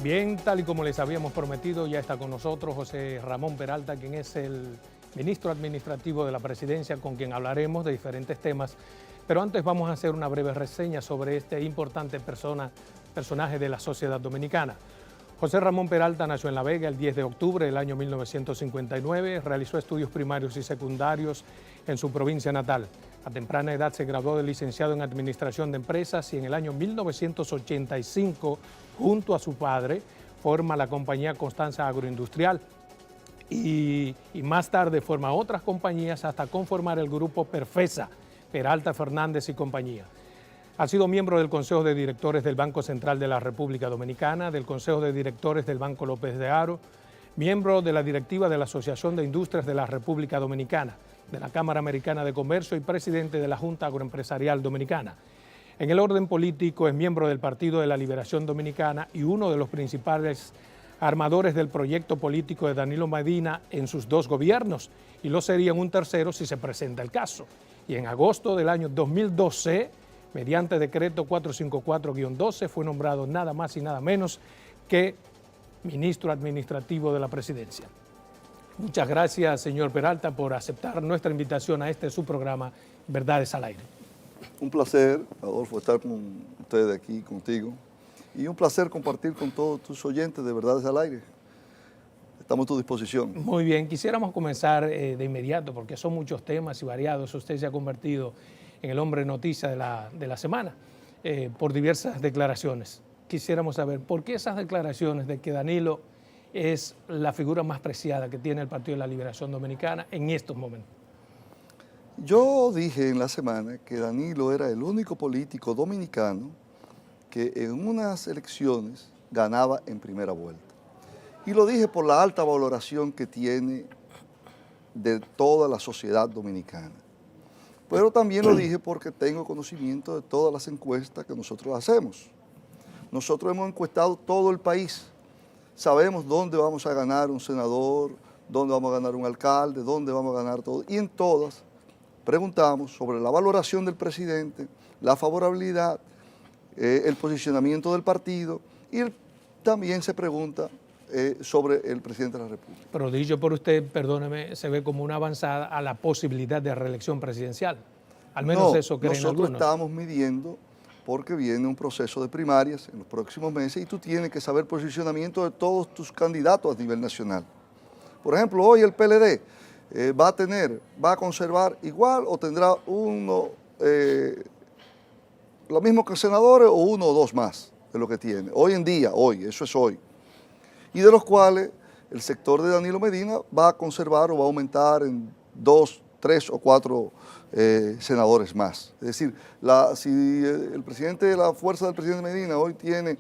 Bien, tal y como les habíamos prometido, ya está con nosotros José Ramón Peralta, quien es el ministro administrativo de la presidencia, con quien hablaremos de diferentes temas. Pero antes vamos a hacer una breve reseña sobre este importante personaje de la sociedad dominicana. José Ramón Peralta nació en La Vega el 10 de octubre del año 1959, realizó estudios primarios y secundarios en su provincia natal. A temprana edad se graduó de licenciado en Administración de Empresas y en el año 1985, junto a su padre, forma la compañía Constanza Agroindustrial y más tarde forma otras compañías hasta conformar el grupo Perfesa, Peralta Fernández y compañía. Ha sido miembro del Consejo de Directores del Banco Central de la República Dominicana, del Consejo de Directores del Banco López de Haro, miembro de la directiva de la Asociación de Industrias de la República Dominicana, de la Cámara Americana de Comercio y presidente de la Junta Agroempresarial Dominicana. En el orden político es miembro del Partido de la Liberación Dominicana y uno de los principales armadores del proyecto político de Danilo Medina en sus dos gobiernos, y lo sería en un tercero si se presenta el caso. Y en agosto del año 2012, mediante decreto 454-12, fue nombrado nada más y nada menos que ministro administrativo de la presidencia. Muchas gracias, señor Peralta, por aceptar nuestra invitación a este su programa, Verdades al Aire. Un placer, Adolfo, estar con ustedes aquí, contigo, y un placer compartir con todos tus oyentes de Verdades al Aire. Estamos a tu disposición. Muy bien, quisiéramos comenzar de inmediato, porque son muchos temas y variados. Usted se ha convertido en el hombre noticia de la semana por diversas declaraciones. Quisiéramos saber, ¿por qué esas declaraciones de que Danilo es la figura más preciada que tiene el Partido de la Liberación Dominicana en estos momentos? Yo dije en la semana que Danilo era el único político dominicano que en unas elecciones ganaba en primera vuelta. Y lo dije por la alta valoración que tiene de toda la sociedad dominicana. Pero también lo dije porque tengo conocimiento de todas las encuestas que nosotros hacemos. Nosotros hemos encuestado todo el país. Sabemos dónde vamos a ganar un senador, dónde vamos a ganar un alcalde, dónde vamos a ganar todo. Y en todas preguntamos sobre la valoración del presidente, la favorabilidad, el posicionamiento del partido, y también se pregunta sobre el presidente de la República. Pero dicho por usted, perdóneme, se ve como una avanzada a la posibilidad de reelección presidencial. Al menos no, eso creen algunos. Nosotros estamos midiendo porque viene un proceso de primarias en los próximos meses y tú tienes que saber posicionamiento de todos tus candidatos a nivel nacional. Por ejemplo, hoy el PLD va a conservar igual o tendrá uno, lo mismo que senadores o uno o dos más de lo que tiene. Hoy en día, eso es hoy. Y de los cuales el sector de Danilo Medina va a conservar o va a aumentar en 2, 3 o 4 senadores más. Es decir, si el presidente de la fuerza del presidente Medina hoy tiene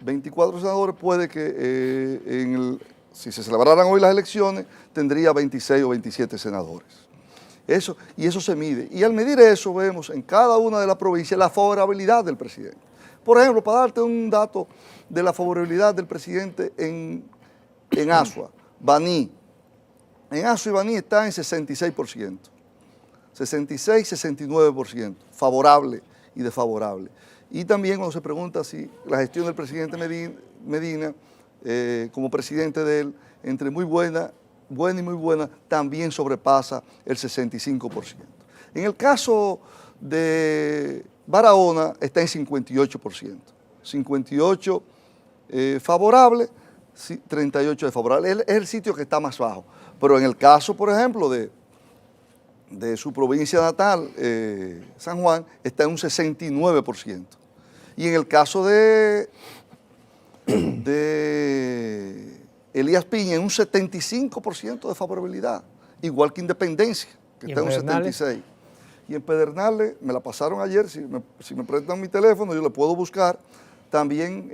24 senadores, puede que si se celebraran hoy las elecciones, tendría 26 o 27 senadores. Eso se mide. Y al medir eso, vemos en cada una de las provincias la favorabilidad del presidente. Por ejemplo, para darte un dato de la favorabilidad del presidente en Asua, Baní. En Asua y Baní está en 66%. 66-69%, favorable y desfavorable. Y también cuando se pregunta si la gestión del presidente Medina, como presidente de él, entre muy buena y muy buena, también sobrepasa el 65%. En el caso de Barahona está en 58%. 58 favorable, 38 desfavorable. Es el sitio que está más bajo. Pero en el caso, por ejemplo, de su provincia natal, San Juan, está en un 69%. Y en el caso de Elías Piña, en un 75% de favorabilidad, igual que Independencia, que está en un 76%. Y en Pedernales, me la pasaron ayer, si me prestan mi teléfono, yo le puedo buscar también,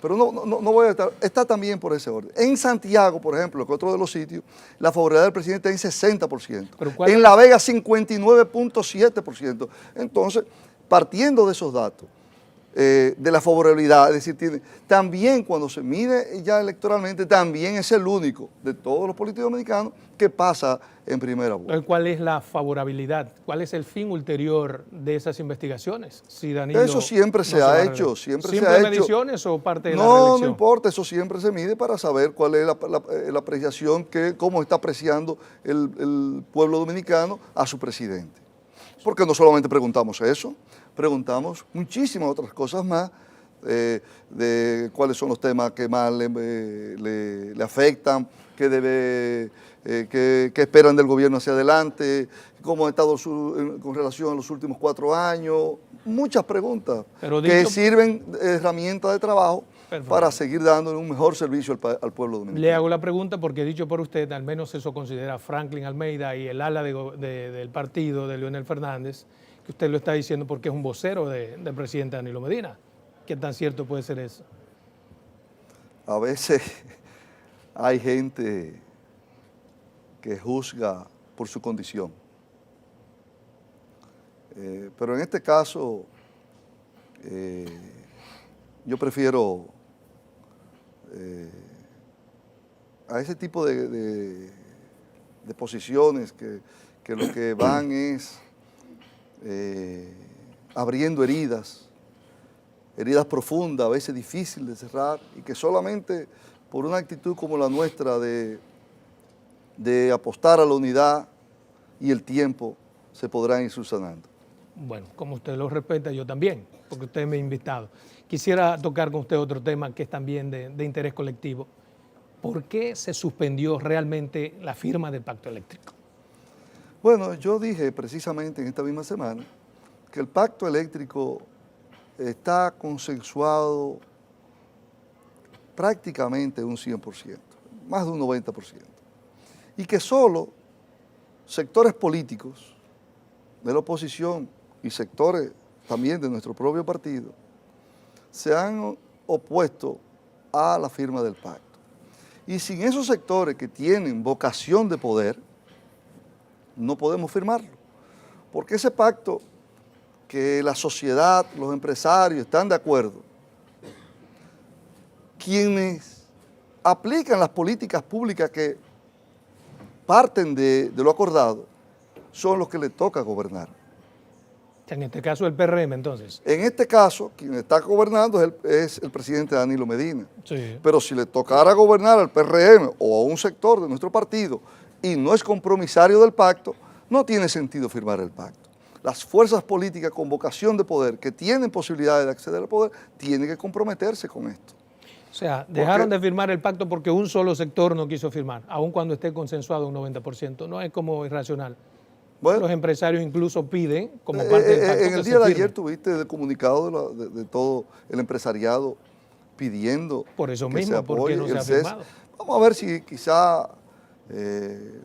pero no voy a estar, está también por ese orden. En Santiago, por ejemplo, que es otro de los sitios, la favorabilidad del presidente está en 60%. En La Vega, 59.7%. Entonces, partiendo de esos datos, de la favorabilidad, es decir, también cuando se mide ya electoralmente, también es el único de todos los políticos dominicanos que pasa en primera vuelta. ¿Cuál es la favorabilidad? ¿Cuál es el fin ulterior de esas investigaciones? Si Danilo Eso siempre se ha hecho, siempre se ha hecho. mediciones o parte de la No, reelección? no importa, eso siempre se mide para saber cuál es la apreciación, cómo está apreciando el pueblo dominicano a su presidente. Porque no solamente preguntamos eso, preguntamos muchísimas otras cosas más, de cuáles son los temas que más le afectan, qué esperan del gobierno hacia adelante, cómo ha estado con relación a los últimos 4 años, muchas preguntas que sirven de herramienta de trabajo. Perfecto. Para seguir dando un mejor servicio al pueblo dominicano. Le hago la pregunta porque dicho por usted, al menos eso considera Franklin Almeida y el ala del partido de Leonel Fernández, que usted lo está diciendo porque es un vocero del presidente Danilo Medina. ¿Qué tan cierto puede ser eso? A veces hay gente que juzga por su condición. Pero en este caso, yo prefiero a ese tipo de posiciones que lo que van es abriendo heridas profundas, a veces difíciles de cerrar, y que solamente por una actitud como la nuestra de apostar a la unidad y el tiempo se podrán ir subsanando. Bueno, como usted lo respeta, yo también, porque usted me ha invitado. Quisiera tocar con usted otro tema que es también de interés colectivo. ¿Por qué se suspendió realmente la firma del pacto eléctrico? Bueno, yo dije precisamente en esta misma semana que el pacto eléctrico está consensuado prácticamente un 100%, más de un 90%, y que solo sectores políticos de la oposición y sectores también de nuestro propio partido se han opuesto a la firma del pacto. Y sin esos sectores que tienen vocación de poder, no podemos firmarlo. Porque ese pacto que la sociedad, los empresarios están de acuerdo, quienes aplican las políticas públicas que parten de lo acordado, son los que les toca gobernar. En este caso el PRM, entonces. En este caso, quien está gobernando es el presidente Danilo Medina. Sí. Pero si le tocara gobernar al PRM o a un sector de nuestro partido y no es compromisario del pacto, no tiene sentido firmar el pacto. Las fuerzas políticas con vocación de poder, que tienen posibilidades de acceder al poder, tienen que comprometerse con esto. O sea, dejaron de firmar el pacto porque un solo sector no quiso firmar, aun cuando esté consensuado un 90%. No es como irracional. Bueno, los empresarios incluso piden, como parte del pacto, en el día de ayer tuviste el comunicado de todo el empresariado pidiendo por eso que mismo, se apoye ¿por qué no se ha firmado? Vamos a ver si quizá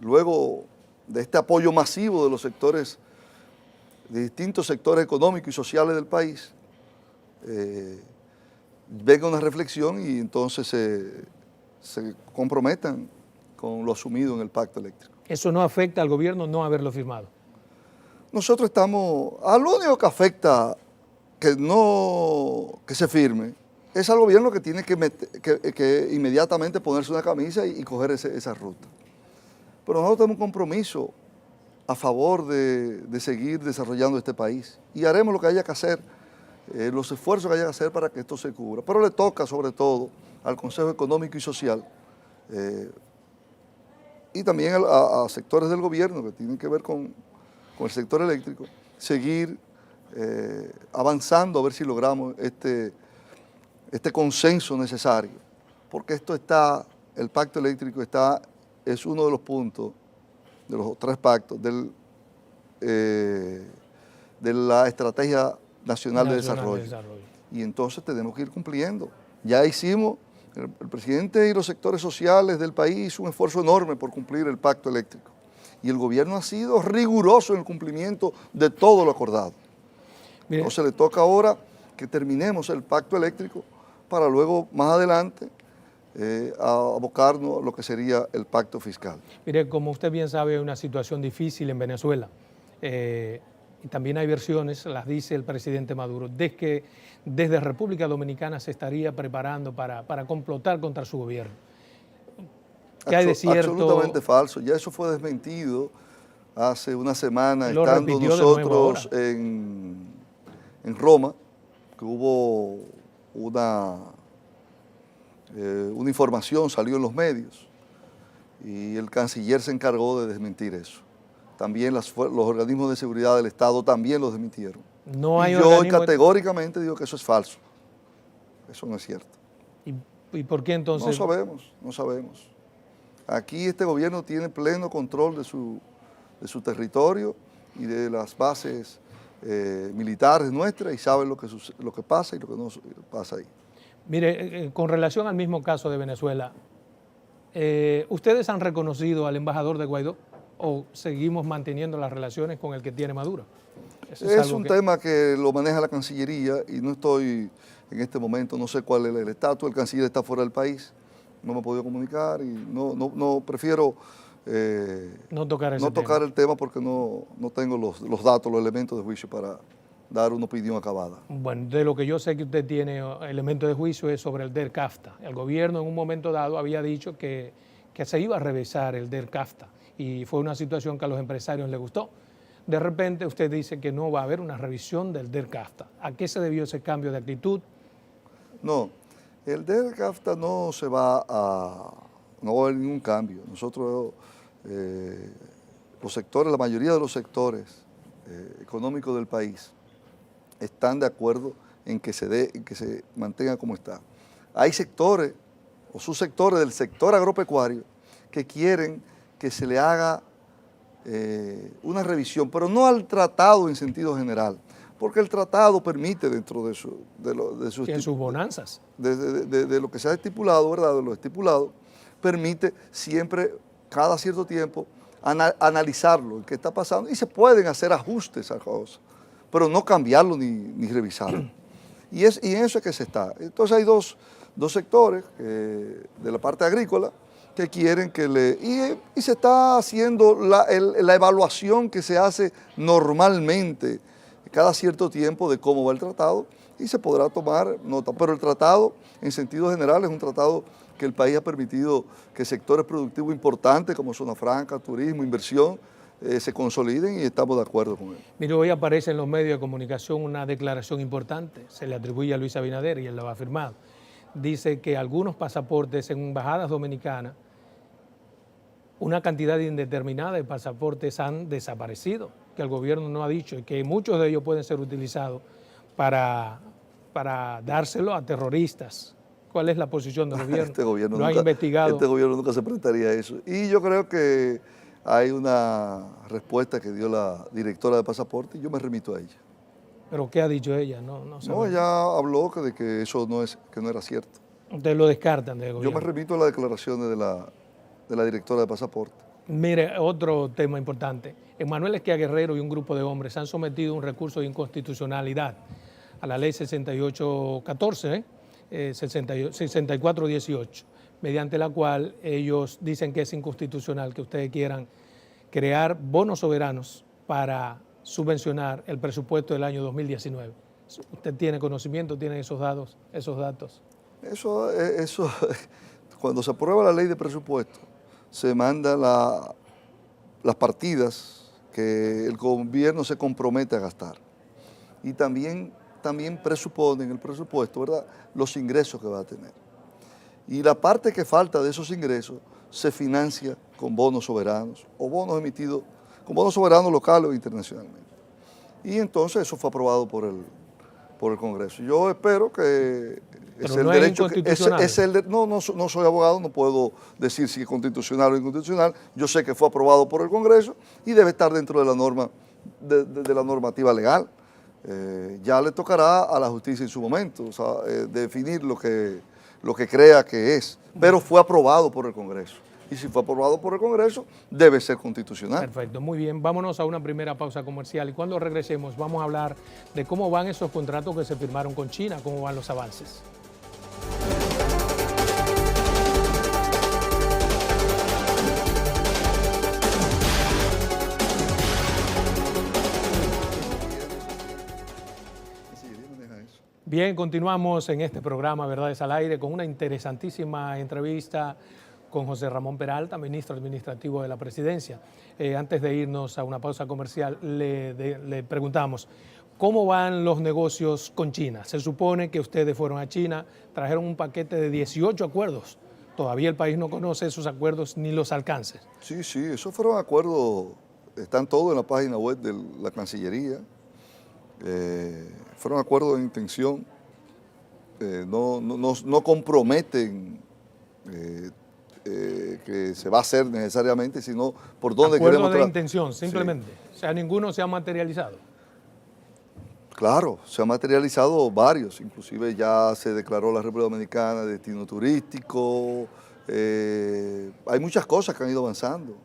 luego de este apoyo masivo de los sectores, de distintos sectores económicos y sociales del país, venga una reflexión y entonces se comprometan con lo asumido en el pacto eléctrico. ¿Eso no afecta al gobierno no haberlo firmado? Nosotros estamos, al único que afecta que se firme, es al gobierno que tiene que inmediatamente ponerse una camisa y coger esa ruta. Pero nosotros tenemos un compromiso a favor de seguir desarrollando este país y haremos lo que haya que hacer, los esfuerzos que haya que hacer para que esto se cubra. Pero le toca sobre todo al Consejo Económico y Social y también a sectores del gobierno que tienen que ver con el sector eléctrico, seguir avanzando a ver si logramos este consenso necesario, porque el pacto eléctrico es uno de los puntos, de los 3 pactos de la Estrategia Nacional de Desarrollo. Y entonces tenemos que ir cumpliendo. Ya hicimos, el presidente y los sectores sociales del país hizo un esfuerzo enorme por cumplir el pacto eléctrico. Y el gobierno ha sido riguroso en el cumplimiento de todo lo acordado. Mire. Entonces le toca ahora que terminemos el pacto eléctrico para luego, más adelante, abocarnos a lo que sería el pacto fiscal. Mire, como usted bien sabe, hay una situación difícil en Venezuela. y también hay versiones, las dice el presidente Maduro, de que desde República Dominicana se estaría preparando para complotar contra su gobierno. ¿Qué hay de cierto? Absolutamente falso. Ya eso fue desmentido hace una semana, Lo estando repitió de nuevo nosotros ahora. en Roma, que hubo una información, salió en los medios, y el canciller se encargó de desmentir eso. También los organismos de seguridad del Estado también lo desmintieron. No hay y yo organismo... categóricamente digo que eso es falso. Eso no es cierto. ¿Y por qué entonces? No sabemos. Aquí este gobierno tiene pleno control de su territorio y de las bases militares nuestras y sabe lo que pasa y lo que no pasa ahí. Mire, con relación al mismo caso de Venezuela, ¿ustedes han reconocido al embajador de Guaidó o seguimos manteniendo las relaciones con el que tiene Maduro? Es un tema que lo maneja la Cancillería y no estoy en este momento, no sé cuál es el estatus, el canciller está fuera del país, no me he podido comunicar y no prefiero no tocar el tema porque no tengo los datos, los elementos de juicio para dar una opinión acabada. Bueno, de lo que yo sé que usted tiene elementos de juicio es sobre el DERCAFTA. El gobierno en un momento dado había dicho que se iba a revisar el DERCAFTA y fue una situación que a los empresarios les gustó. De repente usted dice que no va a haber una revisión del DERCAFTA. ¿A qué se debió ese cambio de actitud? No, el DERCAFTA no va a haber ningún cambio. Nosotros, los sectores, la mayoría de los sectores económicos del país están de acuerdo en que se mantenga como está. Hay sectores o subsectores del sector agropecuario que quieren que se le haga una revisión, pero no al tratado en sentido general, porque el tratado permite dentro de sus bonanzas, de lo que se ha estipulado, ¿verdad? De lo estipulado, permite siempre, cada cierto tiempo, analizarlo, qué está pasando, y se pueden hacer ajustes a cosas, pero no cambiarlo ni revisarlo. Y en eso es que se está. Entonces hay dos sectores de la parte agrícola que quieren y se está haciendo la evaluación que se hace normalmente cada cierto tiempo de cómo va el tratado y se podrá tomar nota. Pero el tratado, en sentido general, es un tratado que el país ha permitido que sectores productivos importantes como zona franca, turismo, inversión, se consoliden y estamos de acuerdo con él. Mire, hoy aparece en los medios de comunicación una declaración importante, se le atribuye a Luis Abinader y él lo ha afirmado. Dice que algunos pasaportes en embajadas dominicanas, una cantidad indeterminada de pasaportes han desaparecido, que el gobierno no ha dicho y que muchos de ellos pueden ser utilizados para dárselo a terroristas. ¿Cuál es la posición del gobierno? Este gobierno ¿Lo ha investigado? Este gobierno nunca se prestaría a eso. Y yo creo que hay una respuesta que dio la directora de pasaporte y yo me remito a ella. ¿Pero qué ha dicho ella? No, ella habló de que eso no era cierto. Ustedes lo descartan del gobierno. Yo me remito a las declaraciones de la directora de pasaporte. Mire, otro tema importante. Emmanuel Esquia Guerrero y un grupo de hombres han sometido un recurso de inconstitucionalidad a la ley 6814, 6418, mediante la cual ellos dicen que es inconstitucional que ustedes quieran crear bonos soberanos para subvencionar el presupuesto del año 2019. ¿Usted tiene conocimiento, tiene esos datos? Eso, cuando se aprueba la ley de presupuesto, se manda las partidas que el gobierno se compromete a gastar. Y también presupone en el presupuesto, ¿verdad?, los ingresos que va a tener. Y la parte que falta de esos ingresos se financia con bonos soberanos o bonos emitidos con bonos soberanos locales o internacionalmente. Y entonces eso fue aprobado por el Congreso. Yo espero que es el derecho que no soy abogado, no puedo decir si es constitucional o inconstitucional. Yo sé que fue aprobado por el Congreso y debe estar dentro de la norma de la normativa legal. Ya le tocará a la justicia en su momento, o sea, definir lo que crea que es, pero fue aprobado por el Congreso. Y si fue aprobado por el Congreso, debe ser constitucional. Perfecto, muy bien. Vámonos a una primera pausa comercial y cuando regresemos vamos a hablar de cómo van esos contratos que se firmaron con China, cómo van los avances. Bien, continuamos en este programa Verdades al Aire con una interesantísima entrevista con José Ramón Peralta, ministro administrativo de la Presidencia. Antes de irnos a una pausa comercial, le preguntamos, ¿cómo van los negocios con China? Se supone que ustedes fueron a China, trajeron un paquete de 18 acuerdos. Todavía el país no conoce esos acuerdos ni los alcances. Sí, esos fueron acuerdos, están todos en la página web de la Cancillería. Fueron acuerdos de intención, no comprometen que se va a hacer necesariamente, sino por dónde queremos Acuerdo de intención, simplemente. Sí. O sea, ninguno se ha materializado. Claro, se han materializado varios, inclusive ya se declaró la República Dominicana destino turístico, hay muchas cosas que han ido avanzando,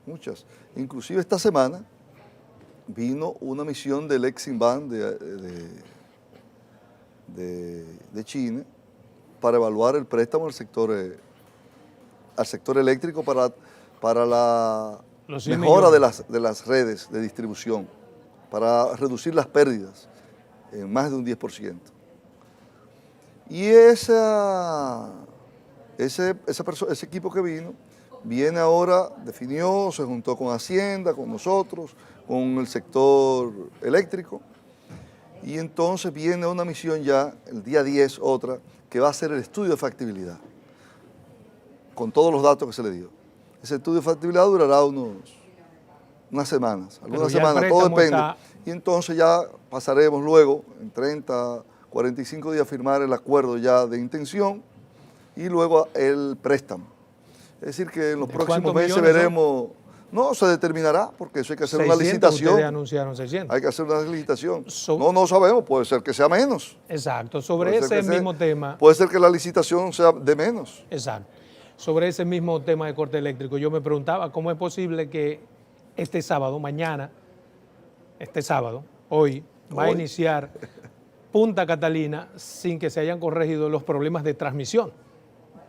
muchas. Inclusive esta semana vino una misión del Eximbank de China para evaluar el préstamo al sector eléctrico para la mejora de las redes de distribución, para reducir las pérdidas en más de un 10%. Y ese equipo que viene ahora, definió, se juntó con Hacienda, con nosotros, con el sector eléctrico, y entonces viene una misión ya, el día 10, otra, que va a hacer el estudio de factibilidad, con todos los datos que se le dio. Ese estudio de factibilidad durará unas semanas, algunas semanas, todo depende. Y entonces ya pasaremos luego, en 30, 45 días, a firmar el acuerdo ya de intención y luego el préstamo. Es decir, que en los próximos meses veremos... No, se determinará, porque eso hay que hacer una licitación. Ustedes anunciaron 600. Hay que hacer una licitación. No sabemos, puede ser que sea menos. Exacto, sobre ese mismo tema. Puede ser que la licitación sea de menos. Exacto. Sobre ese mismo tema de corte eléctrico, yo me preguntaba cómo es posible que este sábado, hoy, va a iniciar Punta Catalina sin que se hayan corregido los problemas de transmisión.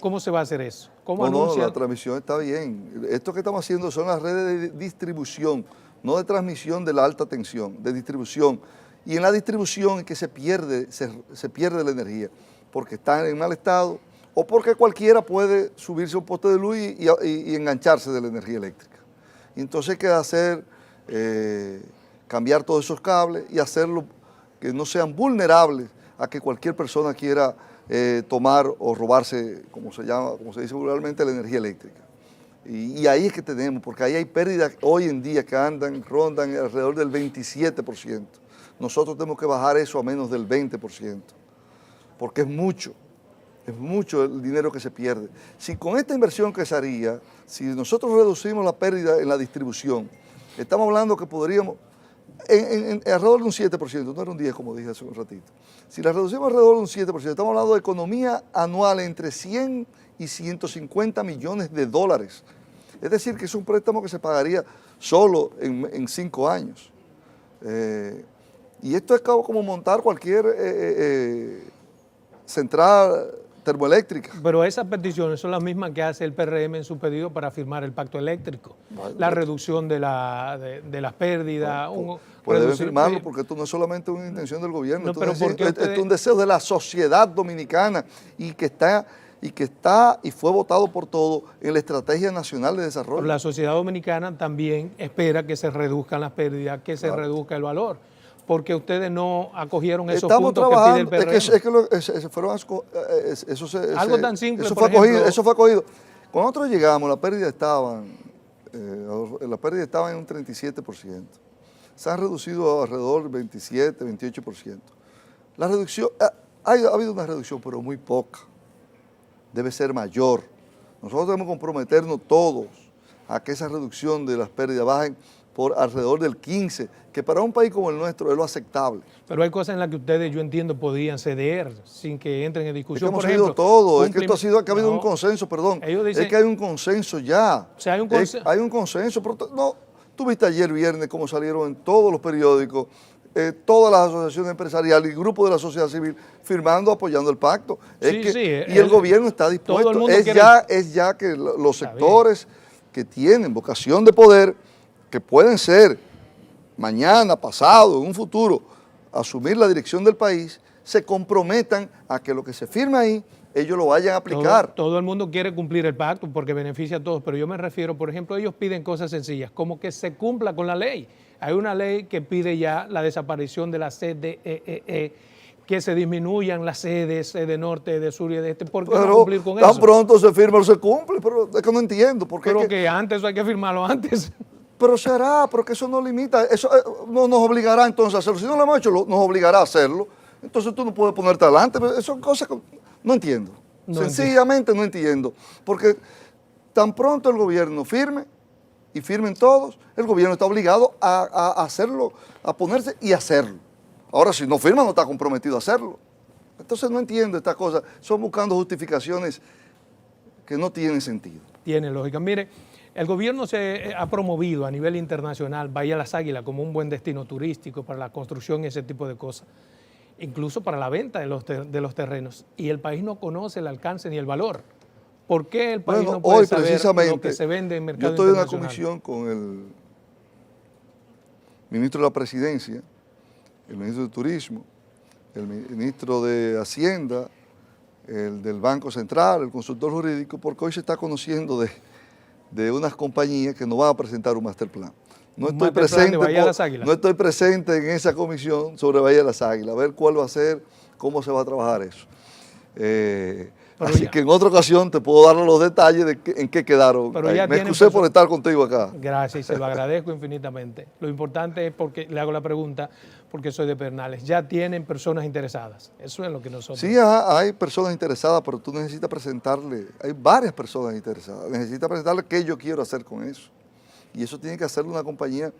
¿Cómo se va a hacer eso? No, la transmisión está bien. Esto que estamos haciendo son las redes de distribución, no de transmisión de la alta tensión, de distribución. Y en la distribución es que se pierde la energía, porque están en mal estado o porque cualquiera puede subirse a un poste de luz y engancharse de la energía eléctrica. Y entonces hay que cambiar todos esos cables y hacerlo que no sean vulnerables a que cualquier persona quiera tomar o robarse, como se dice vulgarmente, la energía eléctrica. Y ahí es que tenemos, porque ahí hay pérdidas hoy en día que rondan alrededor del 27%. Nosotros tenemos que bajar eso a menos del 20%, porque es mucho el dinero que se pierde. Si con esta inversión que se haría, si nosotros reducimos la pérdida en la distribución, estamos hablando que podríamos, alrededor de un 7%, no era un 10% como dije hace un ratito. Si la reducimos alrededor de un 7%, estamos hablando de economía anual entre 100 y 150 millones de dólares. Es decir, que es un préstamo que se pagaría solo en 5 años. Y esto es como montar cualquier central termoeléctrica. Pero esas peticiones son las mismas que hace el PRM en su pedido para firmar el pacto eléctrico. La reducción de las pérdidas. Puede firmarlo porque esto no es solamente una intención del gobierno, esto es un deseo de la sociedad dominicana y fue votado por todos en la Estrategia Nacional de Desarrollo. La sociedad dominicana también espera que se reduzcan las pérdidas, que se reduzca el valor. Porque ustedes no acogieron esos puntos que pide el PRM. Algo tan simple, eso fue acogido. Cuando nosotros llegamos, las pérdidas estaban en un 37%. Se han reducido alrededor del 27, 28%. La reducción, ha habido una reducción, pero muy poca. Debe ser mayor. Nosotros debemos comprometernos todos a que esa reducción de las pérdidas bajen por alrededor del 15%, que para un país como el nuestro es lo aceptable. Pero hay cosas en las que ustedes, yo entiendo, podían ceder sin que entren en discusión. Es que hemos cedido todo, es que esto ha sido, que ha habido un consenso, perdón. Dicen, es que hay un consenso ya. O sea, hay un consenso. Pero no, tú viste ayer viernes cómo salieron en todos los periódicos, todas las asociaciones empresariales y grupos de la sociedad civil firmando, apoyando el pacto. Y el gobierno está dispuesto. Es ya que los sectores que tienen vocación de poder, que pueden ser mañana, pasado, en un futuro, asumir la dirección del país, se comprometan a que lo que se firme ahí, ellos lo vayan a aplicar. Todo el mundo quiere cumplir el pacto porque beneficia a todos, pero yo me refiero, por ejemplo, ellos piden cosas sencillas, como que se cumpla con la ley. Hay una ley que pide ya la desaparición de la CDEE, que se disminuyan las sedes, sede norte, de sur y de este. ¿Por qué no cumplir con eso? Tan pronto se firma o se cumple, pero es que no entiendo. Pero que antes hay que firmarlo antes. Pero será, porque eso no limita, eso no nos obligará entonces a hacerlo. Si no lo hemos hecho, nos obligará a hacerlo. Entonces tú no puedes ponerte adelante. Pero son cosas que no entiendo. Sencillamente no entiendo. Porque tan pronto el gobierno firme, y firmen todos, el gobierno está obligado a hacerlo, a ponerse y hacerlo. Ahora, si no firma, no está comprometido a hacerlo. Entonces no entiendo estas cosas. Son buscando justificaciones que no tienen sentido. Tiene lógica. Mire, el gobierno se ha promovido a nivel internacional Bahía Las Águilas como un buen destino turístico para la construcción y ese tipo de cosas, incluso para la venta de los terrenos. Y el país no conoce el alcance ni el valor. ¿Por qué el país no puede saber lo que se vende en mercado internacional? Yo estoy en una comisión con el ministro de la Presidencia, el ministro de Turismo, el ministro de Hacienda, el del Banco Central, el consultor jurídico, porque hoy se está conociendo de unas compañías que nos van a presentar un master plan. No estoy presente en esa comisión sobre Bahía de las Águilas, a ver cuál va a ser, cómo se va a trabajar eso. Así que en otra ocasión te puedo dar los detalles de en qué quedaron. Me excusé por estar contigo acá. Gracias, se lo agradezco infinitamente. Lo importante es porque le hago la pregunta, porque soy de Pedernales. Ya tienen personas interesadas. Eso es lo que nosotros... Sí, hay personas interesadas, pero tú necesitas presentarle, hay varias personas interesadas. Necesitas presentarle qué yo quiero hacer con eso. Y eso tiene que hacerlo una compañía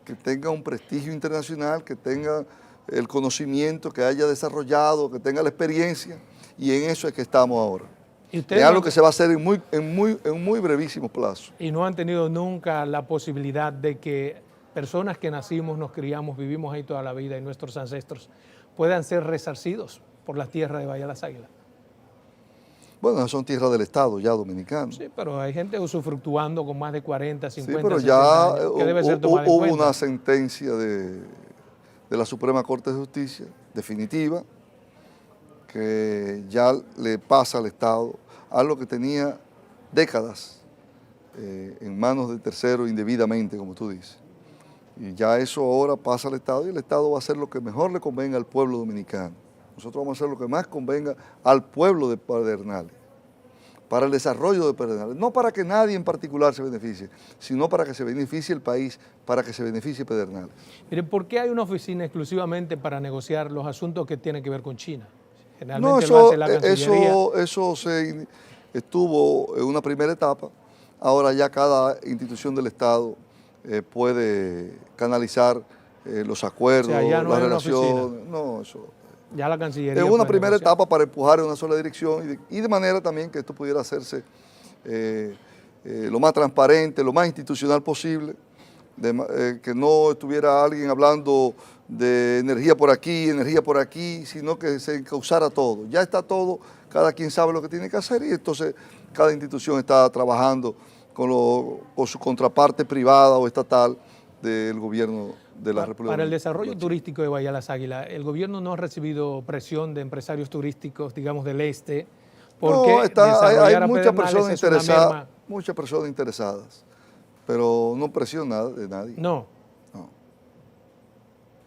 que tenga un prestigio internacional, que tenga el conocimiento, que haya desarrollado, que tenga la experiencia. Y en eso es que estamos ahora. Es algo que se va a hacer en muy brevísimos plazos. Y no han tenido nunca la posibilidad de que personas que nacimos, nos criamos, vivimos ahí toda la vida y nuestros ancestros puedan ser resarcidos por las tierras de Bahía Las Águilas. Bueno, son tierras del Estado ya dominicano. Sí, pero hay gente usufructuando con más de 40, 50, sí, pero 60 ya años, que debe ser tomada en hubo cuenta. una sentencia de la Suprema Corte de Justicia definitiva que ya le pasa al Estado algo que tenía décadas en manos de terceros indebidamente, como tú dices. Y ya eso ahora pasa al Estado y el Estado va a hacer lo que mejor le convenga al pueblo dominicano. Nosotros vamos a hacer lo que más convenga al pueblo de Pedernales, para el desarrollo de Pedernales. No para que nadie en particular se beneficie, sino para que se beneficie el país, para que se beneficie Pedernales. Mire, ¿por qué hay una oficina exclusivamente para negociar los asuntos que tienen que ver con China? No, eso se estuvo en una primera etapa. Ahora ya cada institución del Estado puede canalizar los acuerdos, o sea, ya no las relaciones. No, eso. Ya la Cancillería. En una primera etapa para empujar en una sola dirección y de manera también que esto pudiera hacerse lo más transparente, lo más institucional posible, que no estuviera alguien hablando de energía por aquí, sino que se encauzara todo. Ya está todo, cada quien sabe lo que tiene que hacer y entonces cada institución está trabajando con su contraparte privada o estatal del gobierno de la República. Para el desarrollo turístico de Bahía Las Águilas, ¿el gobierno no ha recibido presión de empresarios turísticos, digamos, del este? Porque hay muchas personas interesadas, pero no presión de nadie.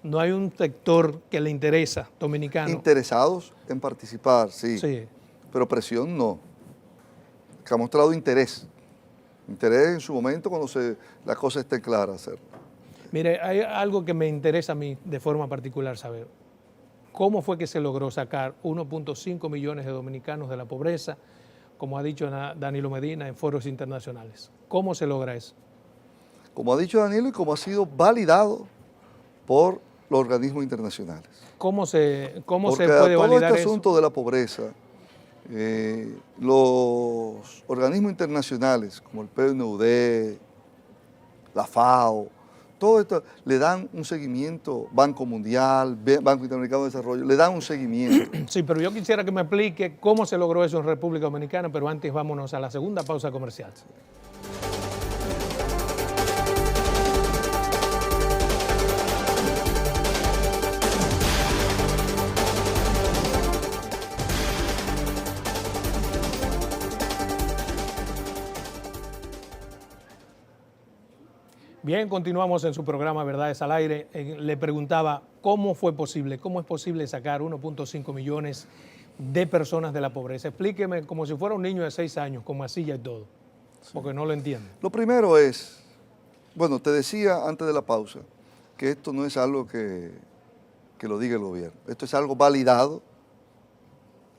No hay un sector que le interesa, dominicano. Interesados en participar, sí. Pero presión no. Que ha mostrado interés. Interés en su momento cuando la cosa esté clara hacerlo. Mire, hay algo que me interesa a mí de forma particular saber. ¿Cómo fue que se logró sacar 1.5 millones de dominicanos de la pobreza, como ha dicho Danilo Medina en foros internacionales? ¿Cómo se logra eso? Como ha dicho Danilo y como ha sido validado por los organismos internacionales. ¿Cómo se puede validar todo este eso? asunto de la pobreza, los organismos internacionales como el PNUD, la FAO, todo esto le dan un seguimiento, Banco Mundial, Banco Interamericano de Desarrollo, le dan un seguimiento. Sí, pero yo quisiera que me explique cómo se logró eso en República Dominicana, pero antes vámonos a la segunda pausa comercial. Bien, continuamos en su programa Verdades al Aire. Le preguntaba cómo fue posible, cómo es posible sacar 1.5 millones de personas de la pobreza. Explíqueme como si fuera un niño de 6 años, con masilla y todo, porque no lo entiendo. Lo primero es, bueno, te decía antes de la pausa, que esto no es algo que lo diga el gobierno. Esto es algo validado,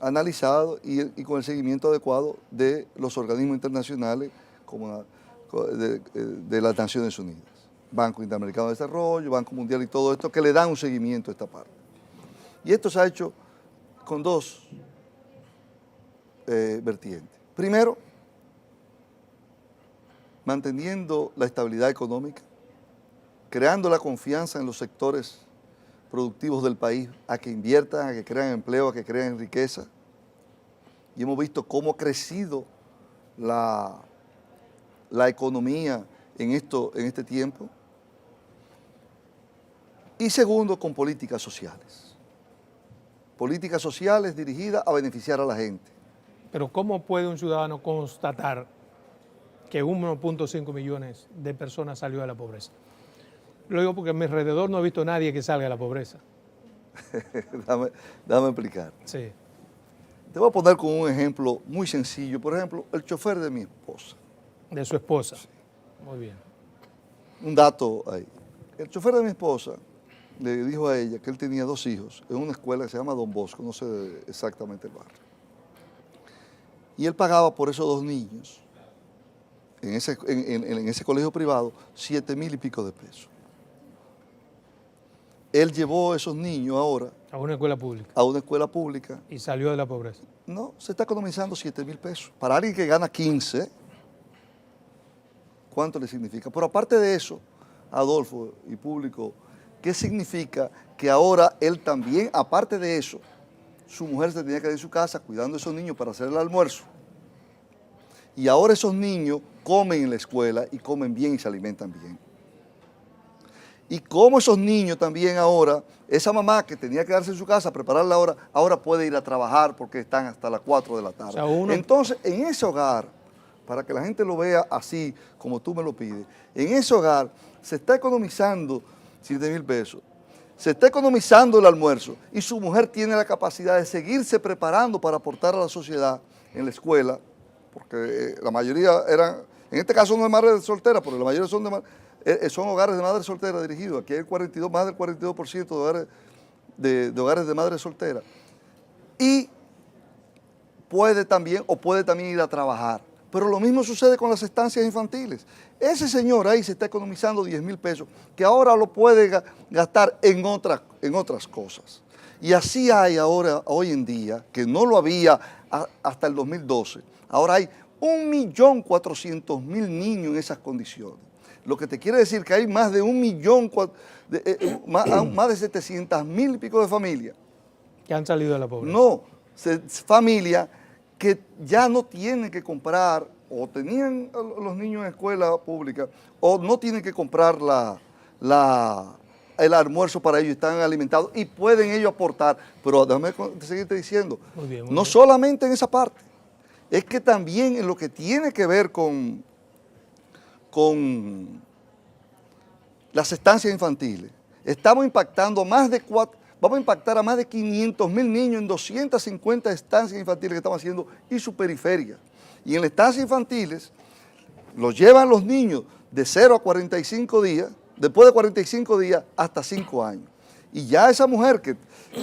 analizado y con el seguimiento adecuado de los organismos internacionales como de las Naciones Unidas. Banco Interamericano de Desarrollo, Banco Mundial y todo esto, que le dan un seguimiento a esta parte. Y esto se ha hecho con dos vertientes. Primero, manteniendo la estabilidad económica, creando la confianza en los sectores productivos del país, a que inviertan, a que crean empleo, a que crean riqueza. Y hemos visto cómo ha crecido la economía en este tiempo. Y segundo, con políticas sociales. Políticas sociales dirigidas a beneficiar a la gente. Pero ¿cómo puede un ciudadano constatar que 1.5 millones de personas salió de la pobreza? Lo digo porque a mi alrededor no he visto a nadie que salga de la pobreza. Déjame explicar. Sí. Te voy a poner con un ejemplo muy sencillo. Por ejemplo, el chofer de mi esposa. De su esposa. Sí. Muy bien. Un dato ahí. El chofer de mi esposa le dijo a ella que él tenía 2 hijos en una escuela que se llama Don Bosco, no sé exactamente el barrio. Y él pagaba por esos 2 niños, en ese colegio privado, 7,000 y pico de pesos. Él llevó a esos niños ahora A una escuela pública. a una escuela pública. Y salió de la pobreza. No, se está economizando 7,000 pesos. Para alguien que gana 15, ¿cuánto le significa? Pero aparte de eso, Adolfo y público, ¿qué significa? Que ahora él también, aparte de eso, su mujer se tenía que ir de su casa cuidando a esos niños para hacer el almuerzo. Y ahora esos niños comen en la escuela y comen bien y se alimentan bien. Y como esos niños también ahora, esa mamá que tenía que quedarse en su casa, preparar la hora, ahora puede ir a trabajar porque están hasta las 4 de la tarde. O sea, Entonces, en ese hogar, para que la gente lo vea así, como tú me lo pides, en ese hogar se está economizando 7,000 pesos, se está economizando el almuerzo y su mujer tiene la capacidad de seguirse preparando para aportar a la sociedad en la escuela, porque la mayoría eran, en este caso no es madre soltera, pero la mayoría son hogares de madres solteras dirigidos. Aquí hay más del 42% de hogares de madres solteras. Y puede también ir a trabajar. Pero lo mismo sucede con las estancias infantiles. Ese señor ahí se está economizando 10,000 pesos, que ahora lo puede gastar en otras cosas. Y así hay ahora, hoy en día, que no lo había hasta el 2012, ahora hay 1.400.000 niños en esas condiciones. Lo que te quiere decir que hay más de 700,000 y pico de familias. Que han salido de la pobreza. No, familias que ya no tienen que comprar, o tenían los niños en escuela pública, o no tienen que comprar el almuerzo para ellos, están alimentados y pueden ellos aportar. Pero déjame seguirte diciendo, muy bien, no solamente en esa parte, es que también en lo que tiene que ver con las estancias infantiles, estamos impactando vamos a impactar a más de 500,000 niños en 250 estancias infantiles que estamos haciendo y su periferia. Y en las estancias infantiles los llevan los niños de 0 a 45 días, después de 45 días hasta 5 años. Y ya esa mujer que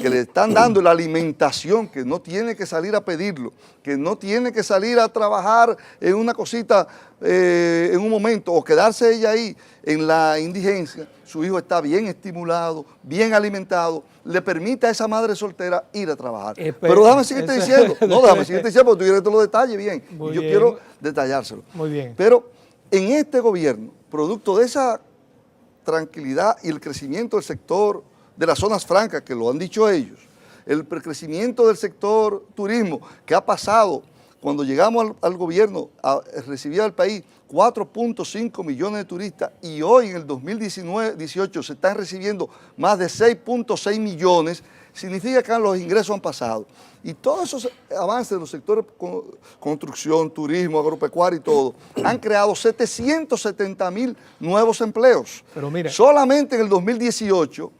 le están dando la alimentación, que no tiene que salir a pedirlo, que no tiene que salir a trabajar en una cosita en un momento, o quedarse ella ahí en la indigencia, su hijo está bien estimulado, bien alimentado, le permite a esa madre soltera ir a trabajar. Pero déjame seguirte diciendo, déjame seguirte diciendo porque tú quieres que te lo detalle bien. Muy yo bien. Quiero detallárselo. Muy bien. Pero en este gobierno, producto de esa tranquilidad y el crecimiento del sector de las zonas francas, que lo han dicho ellos, el crecimiento del sector turismo, que ha pasado, cuando llegamos al gobierno, recibía al país 4.5 millones de turistas, y hoy en el 2018 se están recibiendo más de 6.6 millones, significa que los ingresos han pasado. Y todos esos avances de los sectores construcción, turismo, agropecuario y todo, han creado 770,000 nuevos empleos. Pero mire, solamente en el 2018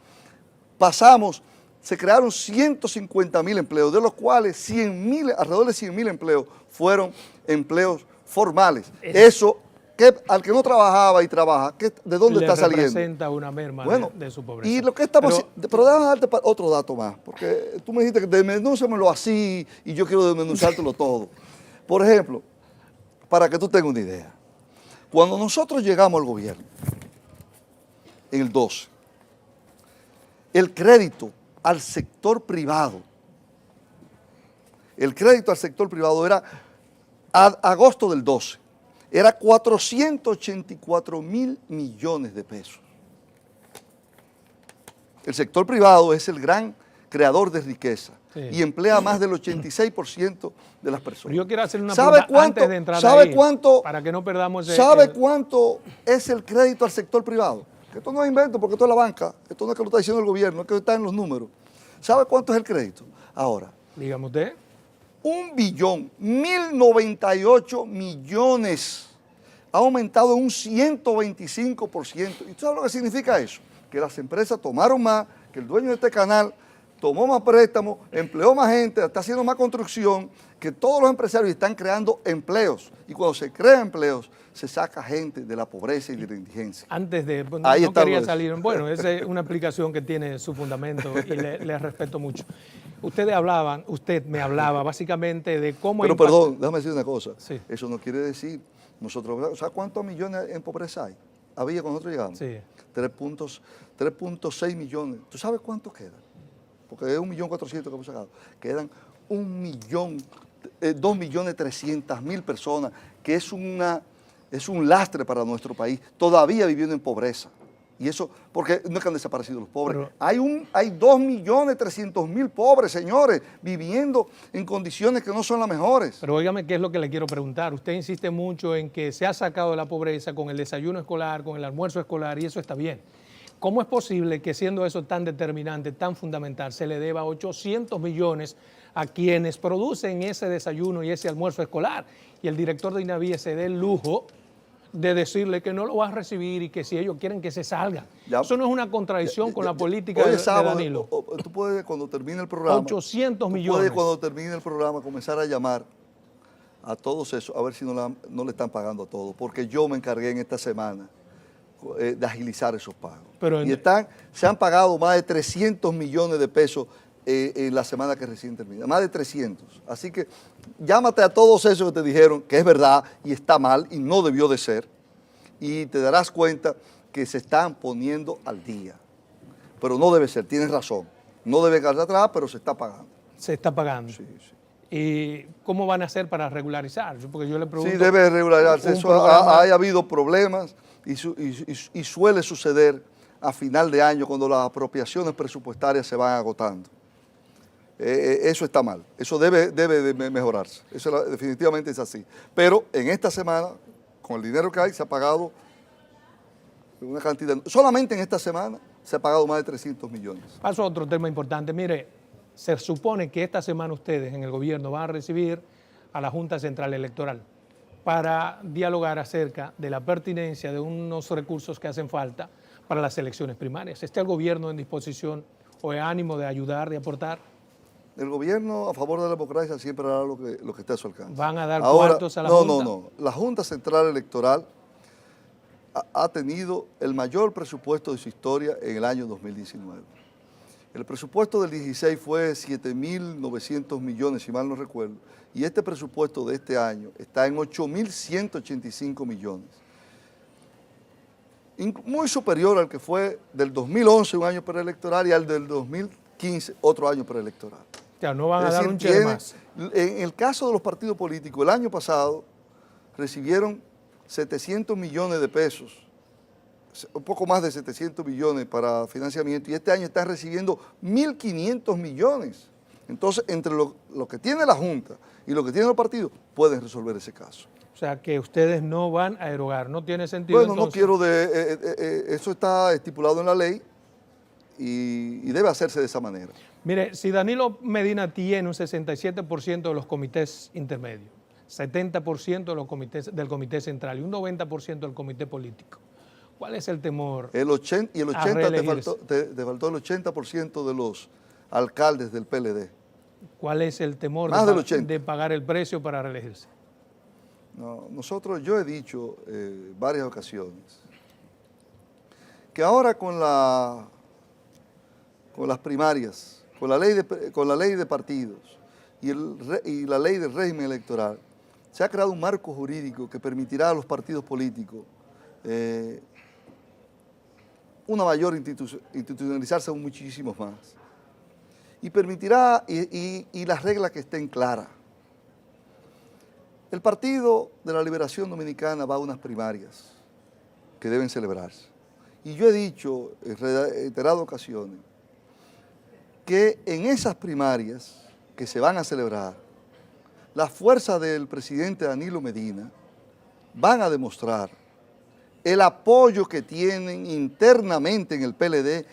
se crearon 150,000 empleos, de los cuales alrededor de 100,000 empleos fueron empleos formales. Eso, al que no trabajaba y trabaja, ¿de dónde está saliendo? Representa una merma de su pobreza. Y lo que estamos pero déjame darte otro dato más, porque tú me dijiste que desmenúzamelo así y yo quiero desmenuzártelo todo. Por ejemplo, para que tú tengas una idea, cuando nosotros llegamos al gobierno, en el 12, el crédito al sector privado era, a agosto del 12, era 484,000 millones de pesos. El sector privado es el gran creador de riqueza y emplea más del 86% de las personas. Pero yo quiero hacer una pregunta antes de entrar ahí, para que no perdamos ¿Sabe cuánto es el crédito al sector privado? Que esto no es invento, porque esto es la banca, esto no es que lo está diciendo el gobierno, es que está en los números. ¿Sabe cuánto es el crédito? Ahora, dígame usted. 1.098 millones. Ha aumentado en un 125%. ¿Y tú sabes lo que significa eso? Que las empresas tomaron más, que el dueño de este canal tomó más préstamos, empleó más gente, está haciendo más construcción, que todos los empresarios están creando empleos. Y cuando se crean empleos, se saca gente de la pobreza y de la indigencia. Antes de... no quería salir... Bueno, esa es una explicación que tiene su fundamento y le respeto mucho. Usted me hablaba básicamente de cómo... Pero perdón, déjame decir una cosa. Sí. Eso no quiere decir... Nosotros, ¿sabes cuántos millones en pobreza hay? Había cuando nosotros llegamos. Sí. 3.6 millones. ¿Tú sabes cuántos quedan? Porque es 1.400.000 que hemos sacado. Quedan 2.300.000 personas, que es un lastre para nuestro país, todavía viviendo en pobreza. Y eso, porque no es que han desaparecido los pobres. Pero, hay 2.300.000 pobres, señores, viviendo en condiciones que no son las mejores. Pero óigame, ¿qué es lo que le quiero preguntar? Usted insiste mucho en que se ha sacado de la pobreza con el desayuno escolar, con el almuerzo escolar, y eso está bien. ¿Cómo es posible que siendo eso tan determinante, tan fundamental, se le deba 800 millones a quienes producen ese desayuno y ese almuerzo escolar? Y el director de INAVIE se dé el lujo de decirle que no lo va a recibir y que si ellos quieren que se salga. Eso no es una contradicción con la política de Danilo. Tú puedes, cuando termine el programa... 800 millones. Puedes, cuando termine el programa, comenzar a llamar a todos esos, a ver si no le están pagando a todos, porque yo me encargué en esta semana de agilizar esos pagos. Se han pagado más de 300 millones de pesos en la semana que recién termina, más de 300. Así que llámate a todos esos que te dijeron que es verdad y está mal y no debió de ser, y te darás cuenta que se están poniendo al día. Pero no debe ser, tienes razón. No debe quedarse atrás, pero se está pagando. Se está pagando. Sí, sí. ¿Y cómo van a hacer para regularizar? Porque yo le pregunto... Sí, debe regularizarse. Eso ha habido problemas y suele suceder a final de año cuando las apropiaciones presupuestarias se van agotando. Eso está mal, eso debe de mejorarse, eso definitivamente es así. Pero en esta semana, con el dinero que hay, se ha pagado una cantidad, solamente en esta semana se ha pagado más de 300 millones. Paso a otro tema importante. Mire, se supone que esta semana ustedes en el gobierno van a recibir a la Junta Central Electoral para dialogar acerca de la pertinencia de unos recursos que hacen falta para las elecciones primarias. ¿Está el gobierno en disposición o en ánimo de ayudar, de aportar? El gobierno a favor de la democracia siempre hará lo que esté a su alcance. ¿Van a dar cuartos a la Junta? No. La Junta Central Electoral ha tenido el mayor presupuesto de su historia en el año 2019. El presupuesto del 16 fue 7.900 millones, si mal no recuerdo, y este presupuesto de este año está en 8.185 millones. Muy superior al que fue del 2011, un año preelectoral, y al del 2015, otro año preelectoral. Ya, no van a dar un cheque más. En el caso de los partidos políticos, el año pasado recibieron 700 millones de pesos, un poco más de 700 millones para financiamiento, y este año están recibiendo 1.500 millones. Entonces, entre lo que tiene la Junta y lo que tienen los partidos, pueden resolver ese caso. O sea, que ustedes no van a erogar, no tiene sentido. Bueno, entonces. No quiero eso está estipulado en la ley y debe hacerse de esa manera. Mire, si Danilo Medina tiene un 67% de los comités intermedios, 70% de los del comité central y un 90% del comité político, ¿cuál es el temor? El 80, y el 80 te faltó el 80% de los alcaldes del PLD. ¿Cuál es el temor de pagar el precio para reelegirse? No, yo he dicho varias ocasiones que ahora con las primarias, con la ley de partidos y la ley del régimen electoral, se ha creado un marco jurídico que permitirá a los partidos políticos una mayor institucionalizarse aún muchísimos más. Y permitirá, y las reglas que estén claras. El Partido de la Liberación Dominicana va a unas primarias que deben celebrarse. Y yo he dicho en reiteradas ocasiones que en esas primarias que se van a celebrar, las fuerzas del presidente Danilo Medina van a demostrar el apoyo que tienen internamente en el PLD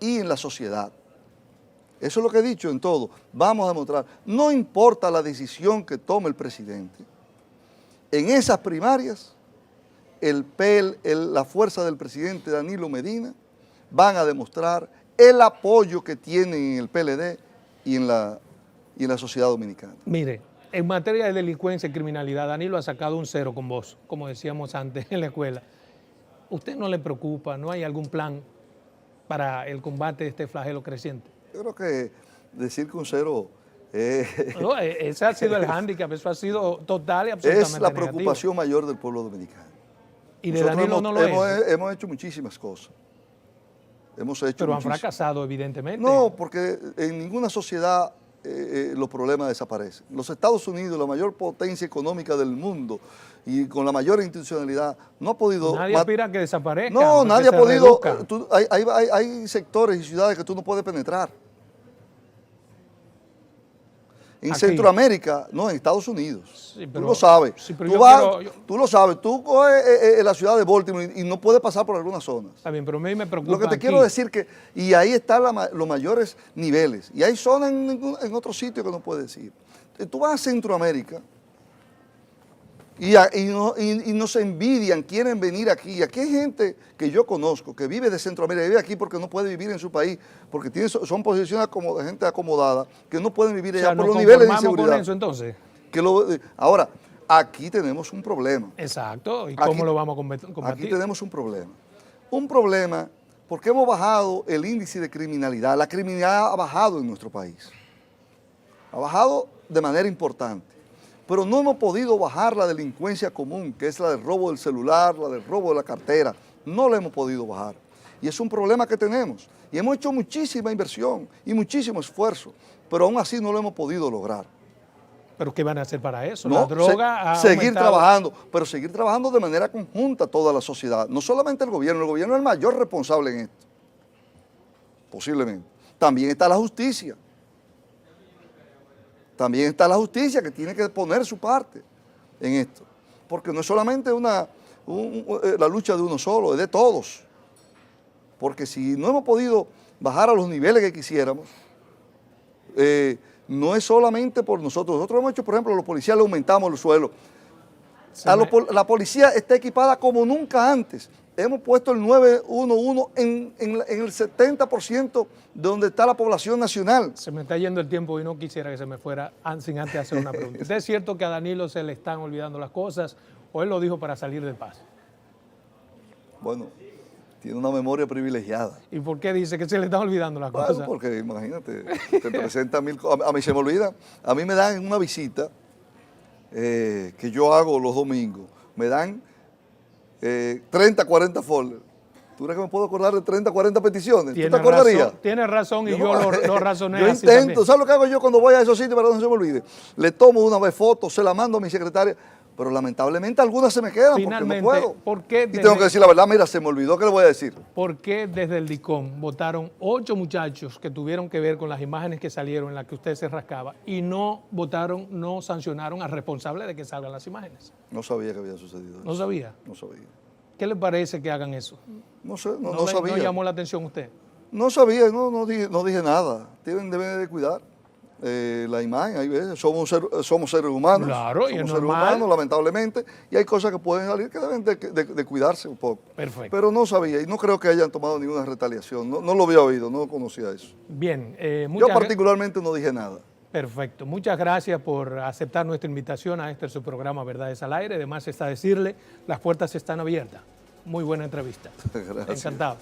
y en la sociedad. Eso es lo que he dicho en todo. Vamos a demostrar, no importa la decisión que tome el presidente, en esas primarias, la fuerza del presidente Danilo Medina van a demostrar el apoyo que tienen en el PLD y en la sociedad dominicana. Mire, en materia de delincuencia y criminalidad, Danilo ha sacado un 0 con vos, como decíamos antes en la escuela. ¿Usted no le preocupa? ¿No hay algún plan para el combate de este flagelo creciente? Yo creo que decir que un 0... no, ese ha sido el hándicap, eso ha sido total y absolutamente es la preocupación mayor del pueblo dominicano. Y de Danilo no lo es. Hemos hecho muchísimas cosas. Pero han fracasado, evidentemente. No, porque en ninguna sociedad los problemas desaparecen. Los Estados Unidos, la mayor potencia económica del mundo y con la mayor institucionalidad, no ha podido... Nadie aspira a que desaparezca. No, nadie ha podido... Hay sectores y ciudades que tú no puedes penetrar. En Centroamérica, no, en Estados Unidos. Sí, pero, tú lo sabes. Sí, tú lo sabes. Tú coges la ciudad de Baltimore y no puedes pasar por algunas zonas. Está bien, pero a mí me preocupa. Lo que te quiero decir que, y ahí están los mayores niveles. Y hay zonas en otros sitios que no puedes ir. Tú vas a Centroamérica y nos envidian, quieren venir aquí. Y aquí hay gente que yo conozco que vive de Centroamérica, vive aquí porque no puede vivir en su país, porque son posiciones de gente acomodada, que no pueden vivir allá por los niveles de inseguridad. Con eso, entonces? Ahora, aquí tenemos un problema. Exacto, ¿y cómo lo vamos a combatir? Aquí tenemos un problema. Un problema porque hemos bajado el índice de criminalidad. La criminalidad ha bajado en nuestro país. Ha bajado de manera importante. Pero no hemos podido bajar la delincuencia común, que es la del robo del celular, la del robo de la cartera. No la hemos podido bajar. Y es un problema que tenemos. Y hemos hecho muchísima inversión y muchísimo esfuerzo, pero aún así no lo hemos podido lograr. ¿Pero qué van a hacer para eso? No, la droga seguir trabajando, pero seguir trabajando de manera conjunta toda la sociedad. No solamente el gobierno es el mayor responsable en esto. Posiblemente. También está la justicia. También está la justicia que tiene que poner su parte en esto. Porque no es solamente la lucha de uno solo, es de todos. Porque si no hemos podido bajar a los niveles que quisiéramos, no es solamente por nosotros. Nosotros hemos hecho, por ejemplo, a los policías le aumentamos los sueldos. La policía está equipada como nunca antes. Hemos puesto el 911 en el 70% de donde está la población nacional. Se me está yendo el tiempo y no quisiera que se me fuera sin antes hacer una pregunta. ¿Es cierto que a Danilo se le están olvidando las cosas o él lo dijo para salir del paso? Bueno, tiene una memoria privilegiada. ¿Y por qué dice que se le están olvidando las cosas? Porque imagínate, te presentan mil cosas. A mí se me olvida. A mí me dan una visita que yo hago los domingos. Me dan 30, 40 folders. ¿Tú crees que me puedo acordar de 30, 40 peticiones? ¿Tú te acordarías? Tienes razón y yo lo razoné yo así intento, también. ¿Sabes lo que hago yo cuando voy a esos sitios para que no se me olvide? Le tomo una vez fotos, se la mando a mi secretaria, pero lamentablemente algunas se me quedan finalmente, porque no puedo. ¿por qué y tengo que decir la verdad, mira, se me olvidó, ¿qué le voy a decir? ¿Por qué desde el DICOM votaron 8 muchachos que tuvieron que ver con las imágenes que salieron en las que usted se rascaba y no votaron, no sancionaron al responsable de que salgan las imágenes? No sabía que había sucedido eso. ¿No sabía? No sabía. ¿Qué le parece que hagan eso? No sé, no sabía. ¿No llamó la atención usted? No sabía, no dije nada. Deben de cuidar la imagen, hay veces, somos seres humanos, claro, y es somos seres normal. humanos, lamentablemente, y hay cosas que pueden salir que deben de cuidarse un poco. Perfecto. Pero no sabía, y no creo que hayan tomado ninguna retaliación, no lo había oído, no conocía eso. Bien. Yo particularmente no dije nada. Perfecto. Muchas gracias por aceptar nuestra invitación a su programa Verdades al Aire. Además está decirle, las puertas están abiertas. Muy buena entrevista. Gracias. Encantado.